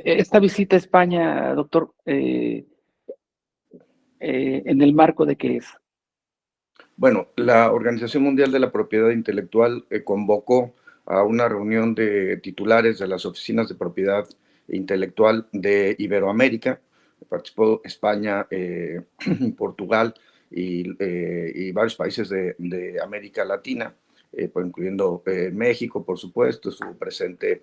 esta visita a España, doctor, ¿en el marco de qué es? Bueno, la Organización Mundial de la Propiedad Intelectual convocó a una reunión de titulares de las oficinas de propiedad intelectual de Iberoamérica. Participó España, Portugal y varios países de América Latina, incluyendo México, por supuesto. Estuvo presente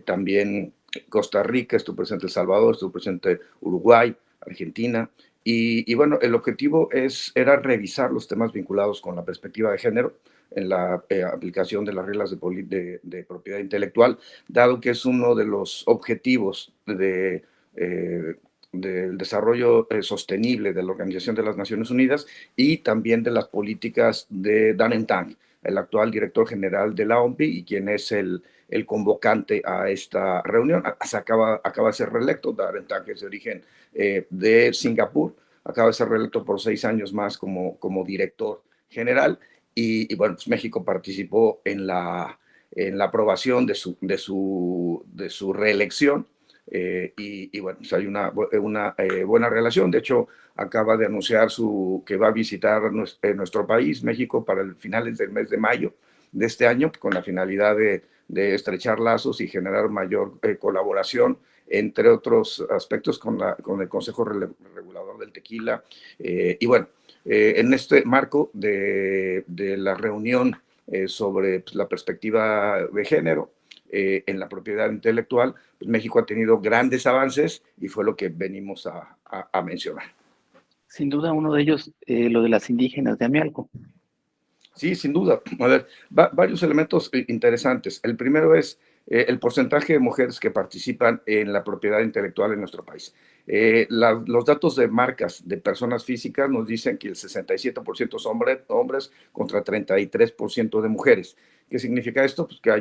también Costa Rica, estuvo presente El Salvador, estuvo presente Uruguay, Argentina. Y bueno, el objetivo era revisar los temas vinculados con la perspectiva de género en la aplicación de las reglas de propiedad intelectual, dado que es uno de los objetivos del desarrollo sostenible de la Organización de las Naciones Unidas y también de las políticas de Dan Tang, el actual director general de la OMPI y quien es el convocante a esta reunión. Acaba de ser reelecto. Dan Tang es de origen de Singapur, acaba de ser reelecto por 6 años más como director general y bueno, pues México participó en la aprobación de su reelección y bueno, pues hay una buena relación. De hecho, acaba de anunciar que va a visitar nuestro país, México, para el finales del mes de mayo de este año, con la finalidad de estrechar lazos y generar mayor colaboración, entre otros aspectos, con el Consejo Regulador del Tequila. Y bueno, en este marco de la reunión sobre pues, la perspectiva de género en la propiedad intelectual, pues México ha tenido grandes avances y fue lo que venimos a mencionar. Sin duda uno de ellos, lo de las indígenas de Amialco. Sí, sin duda. A ver, varios elementos interesantes. El primero es el porcentaje de mujeres que participan en la propiedad intelectual en nuestro país. Los datos de marcas de personas físicas nos dicen que el 67% son hombres contra 33% de mujeres. ¿Qué significa esto? Pues que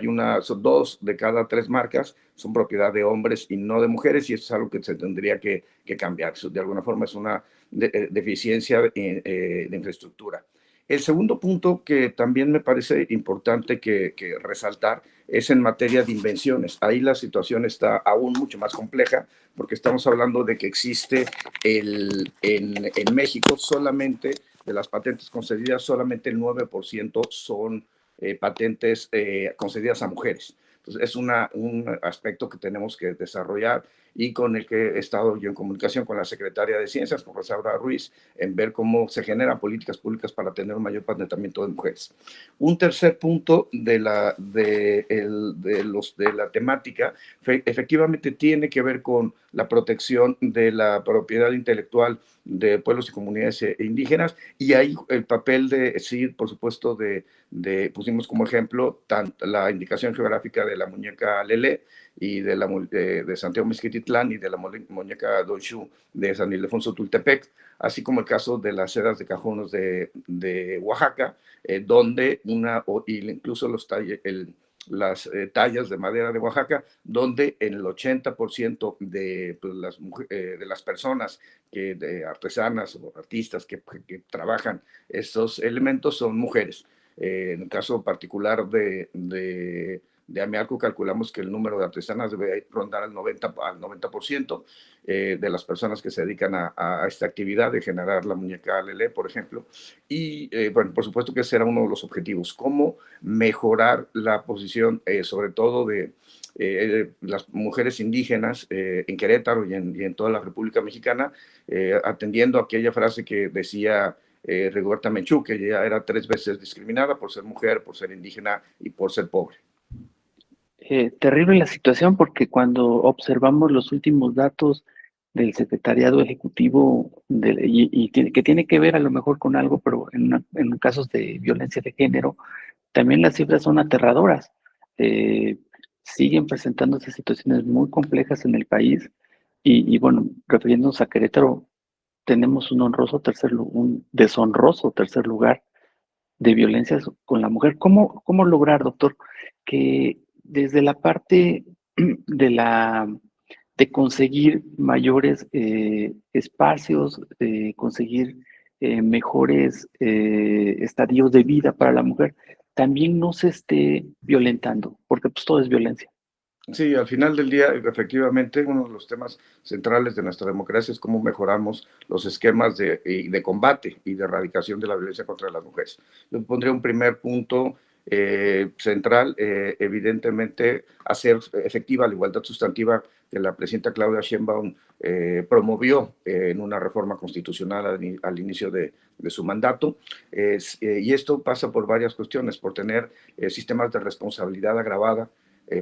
son 2 de cada 3 marcas son propiedad de hombres y no de mujeres, y eso es algo que se tendría que cambiar. Eso, de alguna forma, es una deficiencia de infraestructura. El segundo punto que también me parece importante que resaltar es en materia de invenciones. Ahí la situación está aún mucho más compleja porque estamos hablando de que existe en México solamente de las patentes concedidas, solamente el 9% son patentes concedidas a mujeres. Entonces, es un aspecto que tenemos que desarrollar y con el que he estado yo en comunicación con la secretaria de Ciencias, con Rosaura Ruiz, en ver cómo se generan políticas públicas para tener un mayor patentamiento de mujeres. Un tercer punto de la temática efectivamente tiene que ver con la protección de la propiedad intelectual de pueblos y comunidades indígenas, y ahí el papel sí, por supuesto, pusimos como ejemplo tanto la indicación geográfica de la muñeca Lele y de Santiago Mezquititlán y de la muñeca Donshu de San Ildefonso Tultepec, así como el caso de las sedas de cajones de Oaxaca, donde incluso las tallas de madera de Oaxaca, donde en el 80% de las personas, artesanas o artistas que trabajan estos elementos son mujeres. En el caso particular de Amialco, calculamos que el número de artesanas debe rondar al 90% de las personas que se dedican a esta actividad de generar la muñeca Lele, por ejemplo. Y bueno, por supuesto que ese era uno de los objetivos, cómo mejorar la posición, sobre todo de las mujeres indígenas en Querétaro y en toda la República Mexicana, atendiendo a aquella frase que decía Rigoberta Menchú, que ya era 3 veces discriminada por ser mujer, por ser indígena y por ser pobre. Terrible la situación porque cuando observamos los últimos datos del Secretariado Ejecutivo que tiene que ver a lo mejor con algo, pero en casos de violencia de género, también las cifras son aterradoras. Eh, Siguen presentándose situaciones muy complejas en el país y bueno, refiriéndonos a Querétaro, tenemos un deshonroso tercer lugar de violencias con la mujer. ¿Cómo lograr, doctor, que desde la parte de de conseguir mayores espacios, conseguir mejores estadios de vida para la mujer, también no se esté violentando, porque pues todo es violencia? Sí, al final del día, efectivamente, uno de los temas centrales de nuestra democracia es cómo mejoramos los esquemas de combate y de erradicación de la violencia contra las mujeres. Yo pondría un primer punto central, evidentemente, hacer efectiva la igualdad sustantiva que la presidenta Claudia Sheinbaum promovió en una reforma constitucional al inicio de su mandato. Y esto pasa por varias cuestiones, por tener sistemas de responsabilidad agravada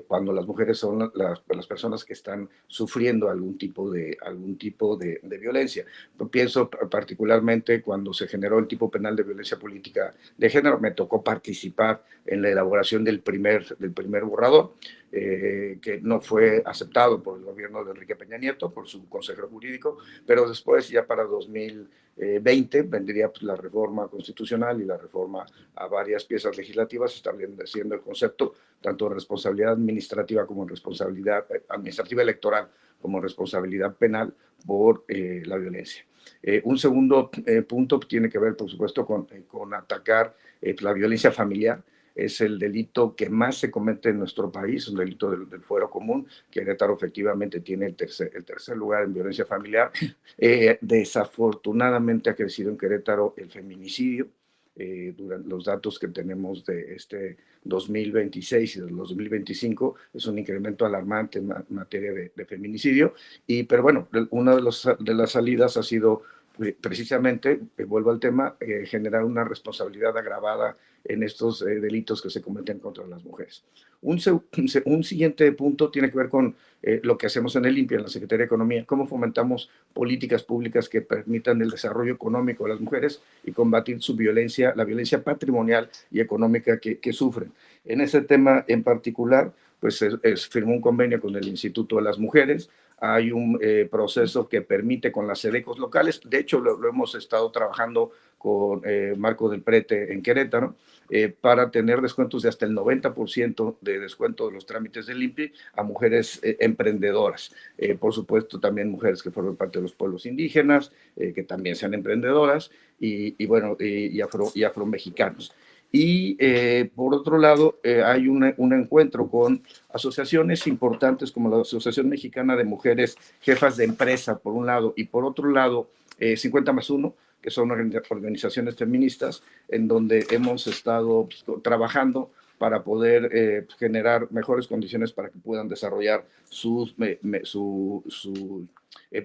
cuando las mujeres son las personas que están sufriendo algún tipo de violencia. Pienso particularmente cuando se generó el tipo penal de violencia política de género, me tocó participar en la elaboración del primer borrador, que no fue aceptado por el gobierno de Enrique Peña Nieto, por su consejero jurídico, pero después ya para 2020 vendría pues, la reforma constitucional y la reforma a varias piezas legislativas estableciendo el concepto tanto de responsabilidad administrativa como responsabilidad administrativa electoral como responsabilidad penal por la violencia. Un segundo punto tiene que ver, por supuesto, con atacar la violencia familiar. Es el delito que más se comete en nuestro país, un delito del fuero común. Querétaro efectivamente tiene el tercer lugar en violencia familiar. Desafortunadamente ha crecido en Querétaro el feminicidio. Durante los datos que tenemos de este 2026 y del 2025 es un incremento alarmante en materia de feminicidio. Pero bueno, una de las salidas ha sido precisamente, vuelvo al tema, generar una responsabilidad agravada en estos delitos que se cometen contra las mujeres. Un siguiente punto tiene que ver con lo que hacemos en el INPI, en la Secretaría de Economía, cómo fomentamos políticas públicas que permitan el desarrollo económico de las mujeres y combatir su violencia, la violencia patrimonial y económica que sufren. En ese tema en particular, pues firmó un convenio con el Instituto de las Mujeres. Hay un proceso que permite con las SEDECOS locales, de hecho lo hemos estado trabajando con Marco del Prete en Querétaro, para tener descuentos de hasta el 90% de descuento de los trámites del INPI a mujeres emprendedoras. Por supuesto, también mujeres que forman parte de los pueblos indígenas, que también sean emprendedoras, y afromexicanos. Y por otro lado, hay un encuentro con asociaciones importantes como la Asociación Mexicana de Mujeres Jefas de Empresa, por un lado, y por otro lado, 50+1, que son organizaciones feministas, en donde hemos estado trabajando para poder generar mejores condiciones para que puedan desarrollar sus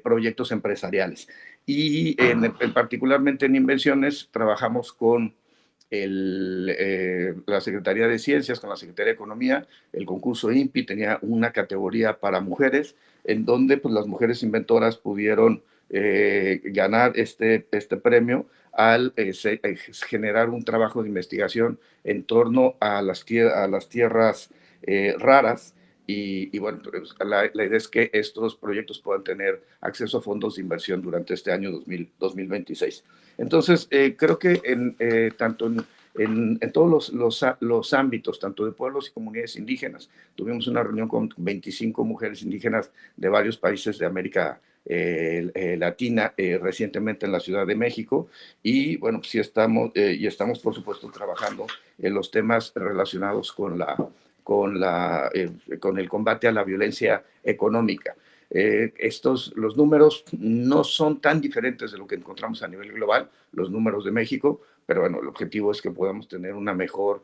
proyectos empresariales. Y particularmente en invenciones trabajamos con la Secretaría de Ciencias, con la Secretaría de Economía. El concurso INPI tenía una categoría para mujeres, en donde pues, las mujeres inventoras pudieron ganar este premio al generar un trabajo de investigación en torno a las tierras raras. Bueno, pues, la idea es que estos proyectos puedan tener acceso a fondos de inversión durante este año 2026. Entonces, creo que tanto en todos los ámbitos, tanto de pueblos y comunidades indígenas, tuvimos una reunión con 25 mujeres indígenas de varios países de América Latina recientemente en la Ciudad de México, y bueno, pues sí estamos por supuesto trabajando en los temas relacionados con el combate a la violencia económica. Los números no son tan diferentes de lo que encontramos a nivel global, los números de México, pero bueno, el objetivo es que podamos tener una mejor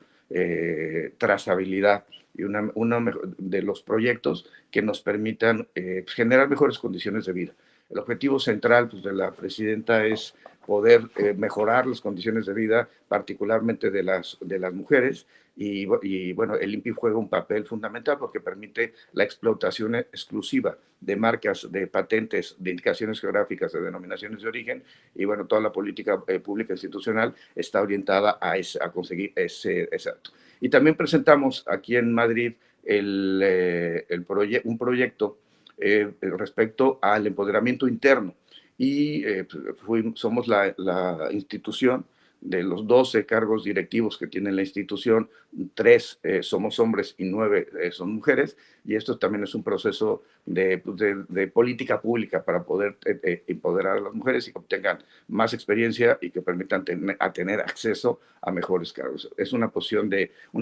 trazabilidad y de los proyectos que nos permitan generar mejores condiciones de vida. El objetivo central pues, de la presidenta es poder mejorar las condiciones de vida, particularmente de las mujeres, y bueno, el INPI juega un papel fundamental porque permite la explotación exclusiva de marcas, de patentes, de indicaciones geográficas, de denominaciones de origen, y bueno, toda la política pública institucional está orientada a conseguir ese acto. Y también presentamos aquí en Madrid un proyecto respecto al empoderamiento interno. Y somos la institución de los 12 cargos directivos que tiene la institución, 3 somos hombres y 9 son mujeres, y esto también es un proceso de política pública para poder empoderar a las mujeres y que obtengan más experiencia y que permitan tener acceso a mejores cargos. Es una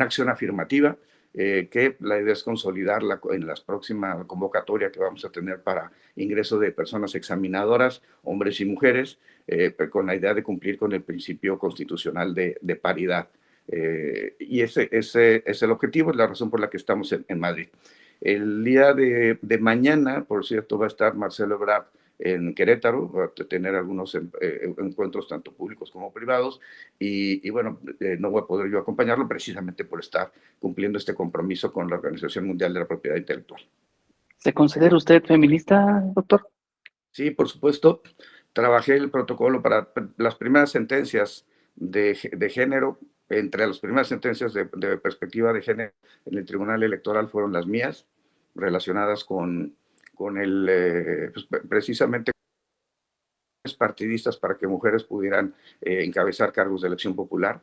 acción afirmativa que la idea es consolidarla en la próxima convocatoria que vamos a tener para ingreso de personas examinadoras, hombres y mujeres, con la idea de cumplir con el principio constitucional de paridad. Y ese es el objetivo, es la razón por la que estamos en Madrid. El día de mañana, por cierto, va a estar Marcelo Ebrard en Querétaro, va a tener algunos encuentros tanto públicos como privados, y bueno, no voy a poder yo acompañarlo precisamente por estar cumpliendo este compromiso con la Organización Mundial de la Propiedad Intelectual. ¿Se considera usted feminista, doctor? Sí, por supuesto, trabajé el protocolo para las primeras sentencias de género, entre las primeras sentencias de perspectiva de género en el Tribunal Electoral fueron las mías, relacionadas con pues, precisamente partidistas para que mujeres pudieran encabezar cargos de elección popular.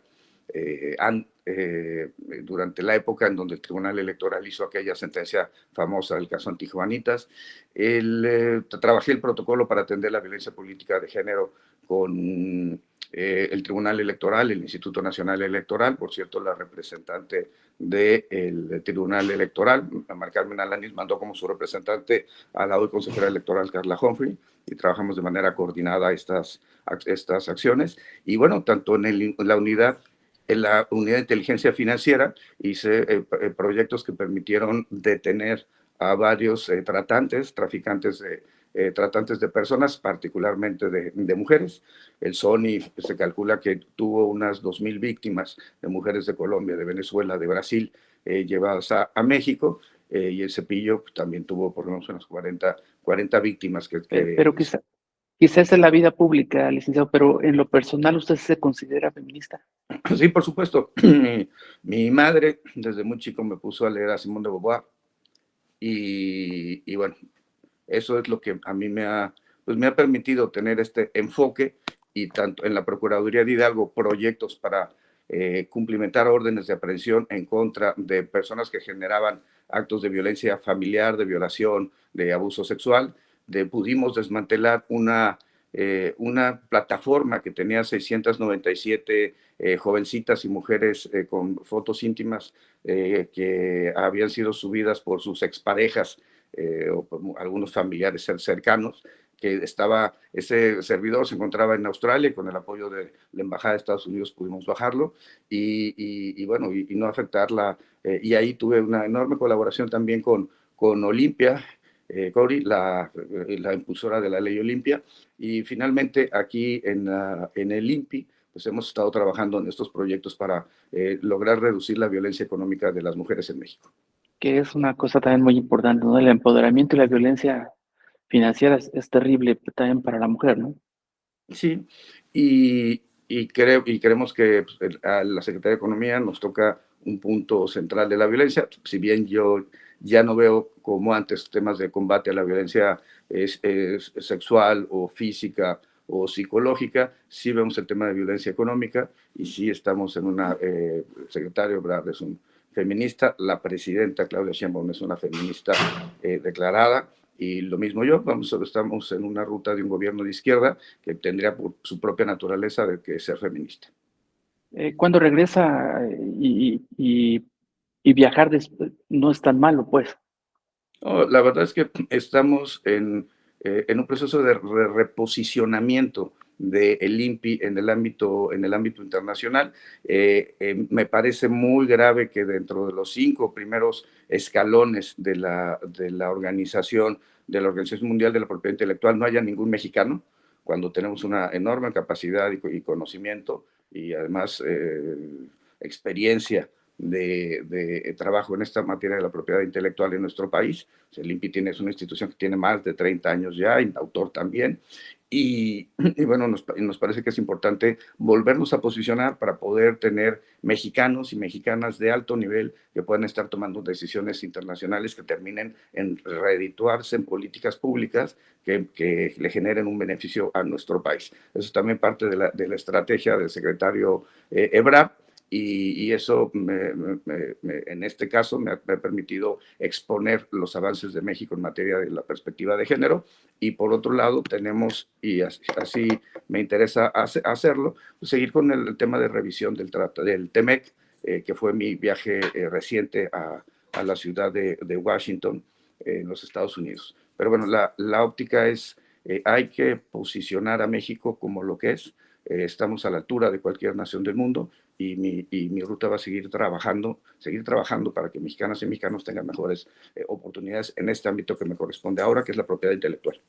Durante la época en donde el Tribunal Electoral hizo aquella sentencia famosa del caso Antijuanitas, trabajé el protocolo para atender la violencia política de género con el Tribunal Electoral, el Instituto Nacional Electoral, por cierto, la representante del Tribunal Electoral, Mari Carmen Alanis, mandó como su representante a la hoy consejera electoral Carla Humphrey, y trabajamos de manera coordinada estas acciones. Y bueno, tanto en la unidad de inteligencia financiera hice proyectos que permitieron detener a varios traficantes de personas, particularmente de mujeres. El SONI se calcula que tuvo unas 2,000 víctimas de mujeres de Colombia, de Venezuela, de Brasil, llevadas a México, y el Cepillo también tuvo por lo menos unas 40 víctimas Pero quizás en la vida pública, licenciado, pero en lo personal, ¿usted se considera feminista? Sí, por supuesto. Mi madre desde muy chico me puso a leer a Simone de Beauvoir y bueno, eso es lo que a mí pues me ha permitido tener este enfoque, y tanto en la Procuraduría de Hidalgo proyectos para cumplimentar órdenes de aprehensión en contra de personas que generaban actos de violencia familiar, de violación, de abuso sexual. Pudimos desmantelar una plataforma que tenía 697 jovencitas y mujeres con fotos íntimas que habían sido subidas por sus exparejas o por algunos familiares cercanos, que ese servidor se encontraba en Australia, y con el apoyo de la Embajada de Estados Unidos pudimos bajarlo y bueno, y no afectarla. Y ahí tuve una enorme colaboración también con Olimpia, Cori, la impulsora de la ley Olimpia, y finalmente aquí en el INPI, pues hemos estado trabajando en estos proyectos para lograr reducir la violencia económica de las mujeres en México. Que es una cosa también muy importante, ¿no? El empoderamiento y la violencia financiera es terrible también para la mujer, ¿no? Sí, y creemos que pues, a la Secretaría de Economía nos toca un punto central de la violencia. Si bien yo ya no veo como antes temas de combate a la violencia es sexual o física o psicológica, sí vemos el tema de violencia económica, y sí estamos en el secretario Ebrard es un feminista, la presidenta Claudia Sheinbaum es una feminista declarada, y lo mismo yo. Estamos en una ruta de un gobierno de izquierda que tendría por su propia naturaleza de que ser feminista. Cuando regresa y viajar no es tan malo, pues. No, la verdad es que estamos en un proceso de reposicionamiento del INPI en el ámbito internacional. Me parece muy grave que dentro de los 5 primeros escalones de la Organización Mundial de la Propiedad Intelectual no haya ningún mexicano, cuando tenemos una enorme capacidad y conocimiento, y además experiencia de trabajo en esta materia de la propiedad intelectual en nuestro país. El INPI es una institución que tiene más de 30 años ya, y autor también, y bueno, nos parece que es importante volvernos a posicionar para poder tener mexicanos y mexicanas de alto nivel que puedan estar tomando decisiones internacionales que terminen en redituarse en políticas públicas que le generen un beneficio a nuestro país. Eso es también parte de la estrategia del secretario Ebrard, y eso en este caso me ha permitido exponer los avances de México en materia de la perspectiva de género. Y por otro lado tenemos, y así me interesa hacerlo, pues seguir con el tema de revisión del TEMEC, que fue mi viaje reciente a la ciudad de Washington, en los Estados Unidos. Pero bueno, la óptica es, hay que posicionar a México como lo que es. Estamos a la altura de cualquier nación del mundo y mi ruta va a seguir trabajando para que mexicanas y mexicanos tengan mejores oportunidades en este ámbito que me corresponde ahora, que es la propiedad intelectual.